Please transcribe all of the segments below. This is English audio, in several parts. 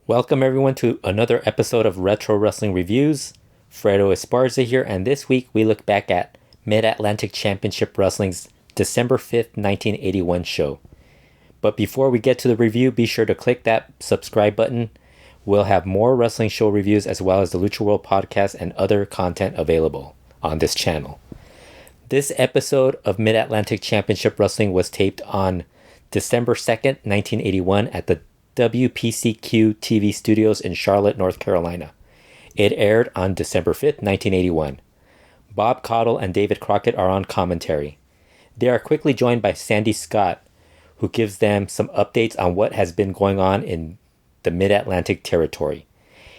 Welcome everyone to another episode of Retro Wrestling Reviews. Fredo Esparza here, and this week we look back at Mid-Atlantic Championship Wrestling's December 5th, 1981 show. But before we get to the review, be sure to click that subscribe button. We'll have more wrestling show reviews as well as the Lucha World podcast and other content available on this channel. This episode of Mid-Atlantic Championship Wrestling was taped on December 2nd, 1981 at the WPCQ TV studios in Charlotte, North Carolina. It aired on December 5th, 1981. Bob Caudle and David Crockett are on commentary. They are quickly joined by Sandy Scott, who gives them some updates on what has been going on in the Mid-Atlantic territory.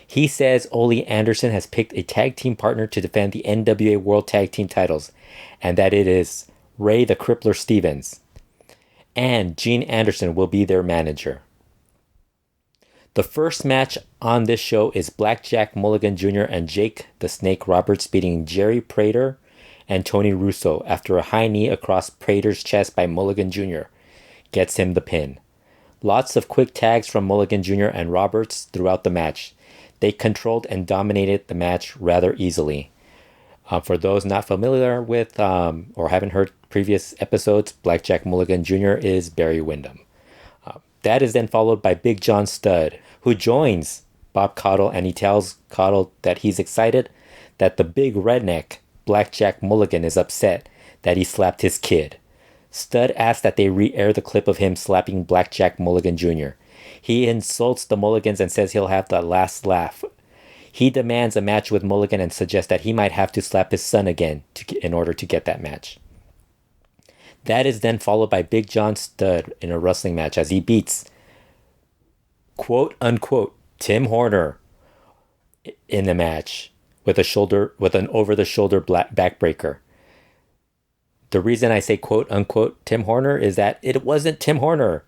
He says Ole Anderson has picked a tag team partner to defend the NWA World Tag Team titles, and that it is Ray the Crippler Stevens. And Gene Anderson will be their manager. The first match on this show is Blackjack Mulligan Jr. and Jake the Snake Roberts beating Jerry Prater and Tony Russo after a high knee across Prater's chest by Mulligan Jr. gets him the pin. Lots of quick tags from Mulligan Jr. and Roberts throughout the match. They controlled and dominated the match rather easily. For those not familiar with or haven't heard previous episodes, Blackjack Mulligan Jr. is Barry Windham. That is then followed by Big John Studd, who joins Bob Caudle, and he tells Caudle that he's excited that the big redneck, Blackjack Mulligan, is upset that he slapped his kid. Studd asks that they re-air the clip of him slapping Blackjack Mulligan Jr. He insults the Mulligans and says he'll have the last laugh. He demands a match with Mulligan and suggests that he might have to slap his son again in order to get that match. That is then followed by Big John Studd in a wrestling match as he beats, quote unquote, Tim Horner in the match with an over-the-shoulder backbreaker. The reason I say quote unquote Tim Horner is that it wasn't Tim Horner,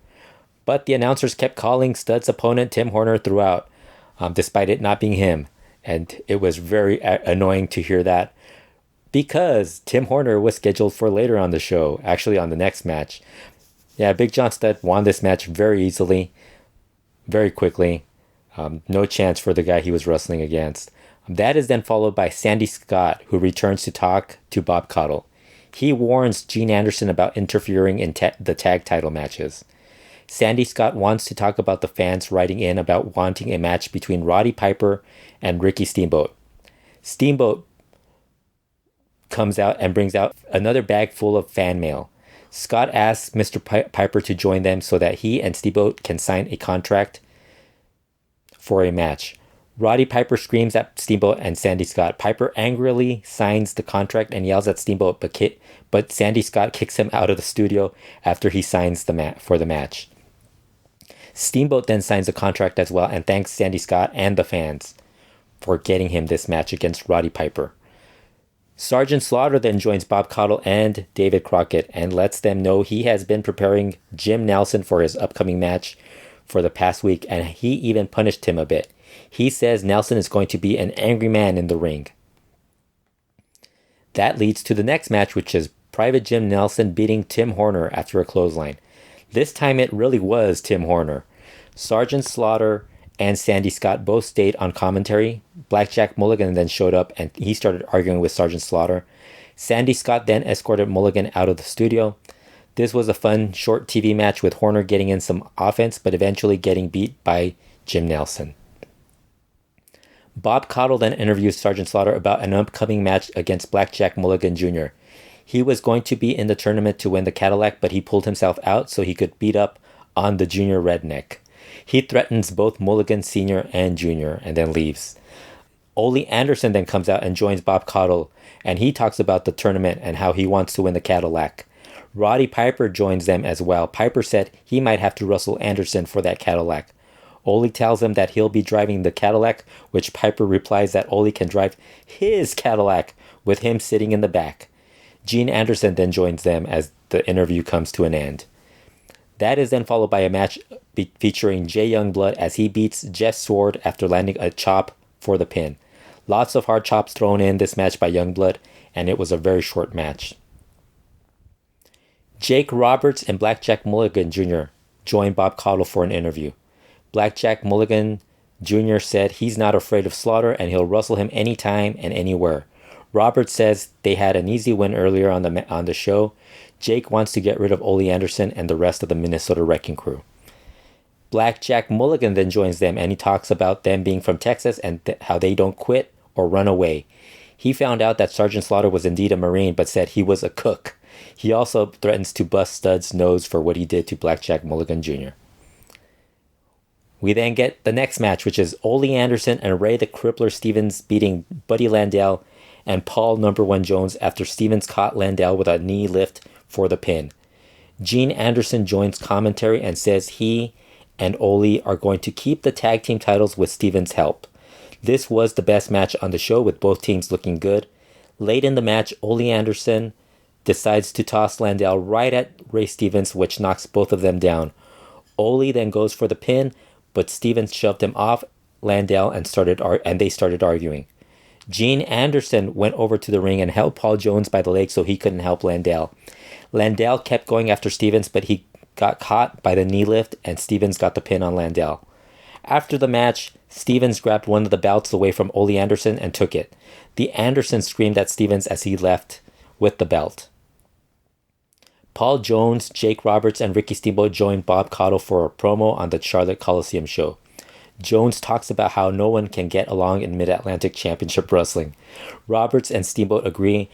but the announcers kept calling Studd's opponent Tim Horner throughout, despite it not being him. And it was very annoying to hear that, because Tim Horner was scheduled for later on the show, actually on the next match. Yeah, Big John Studd won this match very easily, very quickly. No chance for the guy he was wrestling against. That is then followed by Sandy Scott, who returns to talk to Bob Caudle. He warns Gene Anderson about interfering in the tag title matches. Sandy Scott wants to talk about the fans writing in about wanting a match between Roddy Piper and Ricky Steamboat. Steamboat comes out and brings out another bag full of fan mail. Scott asks Mr. Piper to join them so that he and Steamboat can sign a contract for a match. Roddy Piper screams at Steamboat and Sandy Scott. Piper angrily signs the contract and yells at Steamboat, but Sandy Scott kicks him out of the studio after he signs for the match. Steamboat then signs the contract as well and thanks Sandy Scott and the fans for getting him this match against Roddy Piper. Sergeant Slaughter then joins Bob Caudle and David Crockett and lets them know he has been preparing Jim Nelson for his upcoming match for the past week, and he even punished him a bit. He says Nelson is going to be an angry man in the ring. That leads to the next match, which is Private Jim Nelson beating Tim Horner after a clothesline. This time it really was Tim Horner. Sergeant Slaughter and Sandy Scott both stayed on commentary. Blackjack Mulligan then showed up and he started arguing with Sergeant Slaughter. Sandy Scott then escorted Mulligan out of the studio. This was a fun, short TV match with Horner getting in some offense, but eventually getting beat by Jim Nelson. Bob Caudle then interviews Sergeant Slaughter about an upcoming match against Blackjack Mulligan Jr. He was going to be in the tournament to win the Cadillac, but he pulled himself out so he could beat up on the Junior Redneck. He threatens both Mulligan Sr. and Jr. and then leaves. Ole Anderson then comes out and joins Bob Caudle, and he talks about the tournament and how he wants to win the Cadillac. Roddy Piper joins them as well. Piper said he might have to wrestle Anderson for that Cadillac. Ole tells him that he'll be driving the Cadillac, which Piper replies that Ole can drive his Cadillac with him sitting in the back. Gene Anderson then joins them as the interview comes to an end. That is then followed by a match featuring Jay Youngblood as he beats Jeff Sword after landing a chop for the pin. Lots of hard chops thrown in this match by Youngblood, and it was a very short match. Jake Roberts and Blackjack Mulligan Jr. joined Bob Caudle for an interview. Blackjack Mulligan Jr. said he's not afraid of Slaughter and he'll wrestle him anytime and anywhere. Roberts says they had an easy win earlier on the show. Jake wants to get rid of Ole Anderson and the rest of the Minnesota Wrecking Crew. Blackjack Mulligan then joins them and he talks about them being from Texas and how they don't quit or run away. He found out that Sergeant Slaughter was indeed a Marine but said he was a cook. He also threatens to bust Stud's nose for what he did to Blackjack Mulligan Jr. We then get the next match, which is Ole Anderson and Ray the Crippler Stevens beating Buddy Landel and Paul Number One Jones after Stevens caught Landel with a knee lift for the pin. Gene Anderson joins commentary and says he and Ole are going to keep the tag team titles with Stevens' help. This was the best match on the show with both teams looking good. Late in the match, Ole Anderson decides to toss Landel right at Ray Stevens, which knocks both of them down. Ole then goes for the pin, but Stevens shoved him off Landel and they started arguing. Gene Anderson went over to the ring and held Paul Jones by the leg so he couldn't help Landel. Landel kept going after Stevens, but he got caught by the knee lift and Stevens got the pin on Landel. After the match, Stevens grabbed one of the belts away from Ole Anderson and took it. The Anderson screamed at Stevens as he left with the belt. Paul Jones, Jake Roberts, and Ricky Steamboat joined Bob Caudle for a promo on the Charlotte Coliseum show. Jones talks about how no one can get along in Mid-Atlantic Championship Wrestling. Roberts and Steamboat agree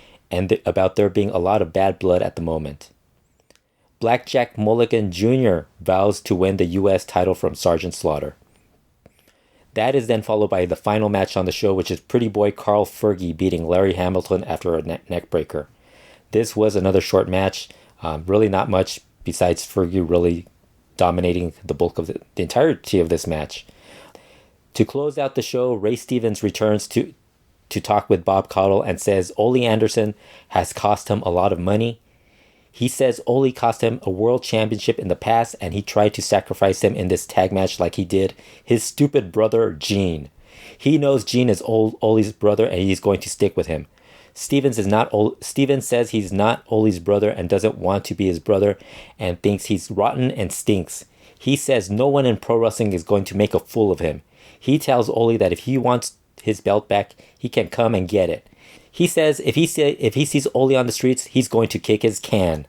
about there being a lot of bad blood at the moment. Blackjack Mulligan Jr. vows to win the U.S. title from Sergeant Slaughter. That is then followed by the final match on the show, which is Pretty Boy Carl Fergie beating Larry Hamilton after a neck breaker. This was another short match. Really not much besides Fergie really dominating the bulk of the entirety of this match. To close out the show, Ray Stevens returns to talk with Bob Caudle and says Ole Anderson has cost him a lot of money. He says Ole cost him a world championship in the past and he tried to sacrifice him in this tag match like he did his stupid brother Gene. He knows Gene is Ole's brother and he's going to stick with him. Stevens says he's not Ole's brother and doesn't want to be his brother and thinks he's rotten and stinks. He says no one in pro wrestling is going to make a fool of him. He tells Ole that if he wants his belt back, he can come and get it. He says if he sees Ole on the streets, he's going to kick his can.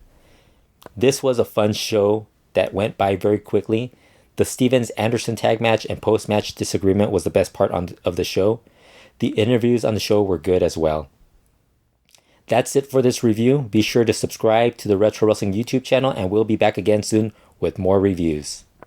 This was a fun show that went by very quickly. The Stevens-Anderson tag match and post-match disagreement was the best part of the show. The interviews on the show were good as well. That's it for this review. Be sure to subscribe to the Retro Wrestling YouTube channel and we'll be back again soon with more reviews.